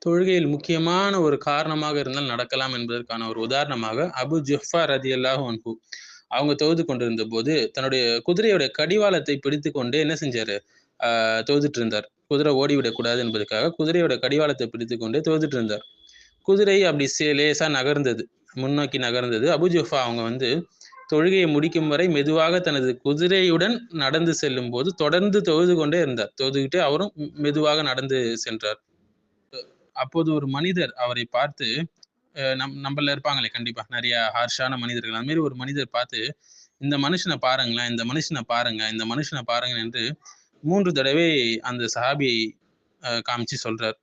தொழுகையில் முக்கியமான ஒரு காரணமாக இருந்தால் நடக்கலாம் என்பதற்கான ஒரு உதாரணமாக அபு ஜுஹ்ஃபா ரலியல்லாஹு அன்ஹு அவங்க தொழுது கொண்டிருந்த போது தன்னுடைய குதிரையுடைய கடிவாளத்தை பிடித்து கொண்டு என்ன செஞ்சாரு? தொழுதுட்டு இருந்தார். குதிரை ஓடிவிடக்கூடாது என்பதற்காக குதிரையோட கடிவாளத்தை பிடித்து கொண்டு தொழுதுட்டு இருந்தார். குதிரை அப்படி லேசா நகர்ந்தது. முன்னோக்கி நகர்ந்தது. அபு ஜுஹ்ஃபா அவங்க வந்து தொழுகையை முடிக்கும் வரை மெதுவாக தனது குதிரையுடன் நடந்து செல்லும்போது தொடர்ந்து தொழுது கொண்டே இருந்தார். தொழுதுகிட்டே அவரும் மெதுவாக நடந்து சென்றார். அப்போது ஒரு மனிதர் அவரை பார்த்து நம்மள இருப்பாங்களே கண்டிப்பா நெறைய ஹார்ஷான மனிதர்கள். அந்த மாரி ஒரு மனிதர் பார்த்து, "இந்த மனுஷன பாருங்களேன், இந்த மனுஷன பாருங்க, இந்த மனுஷன பாருங்க" என்று 3 தடவை அந்த சஹாபியை காமிச்சு சொல்றார்.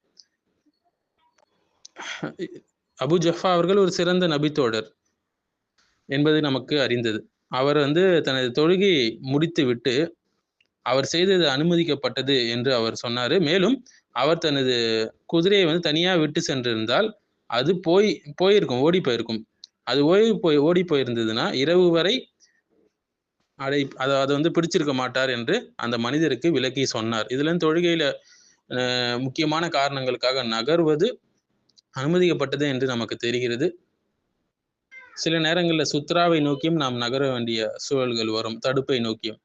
அபு ஜஃபா அவர்கள் ஒரு சிறந்த நபித்தோழர் என்பது நமக்கு அறிந்தது. அவர் வந்து தனது தொழுகையை முடித்துவிட்டு, அவர் செய்தது அனுமதிக்கப்பட்டது என்று அவர் சொன்னாரு. மேலும் அவர் தனது குதிரையை வந்து தனியா விட்டு சென்றிருந்தால், அது போயிருக்கும், ஓடி போயிருக்கும். அது ஓடி போயிருந்ததுன்னா, இரவு வரை அத வந்து பிடிச்சிருக்க மாட்டார் என்று அந்த மனிதருக்கு விளக்கி சொன்னார். இதுலருந்து தொழுகையில முக்கியமான காரணங்களுக்காக நகர்வது அனுமதிக்கப்பட்டது என்று நமக்கு தெரிகிறது. சில நேரங்கள்ல சுத்ராவை நோக்கியும் நாம் நகர வேண்டிய சூழல்கள் வரும், தடுப்பை நோக்கியும்.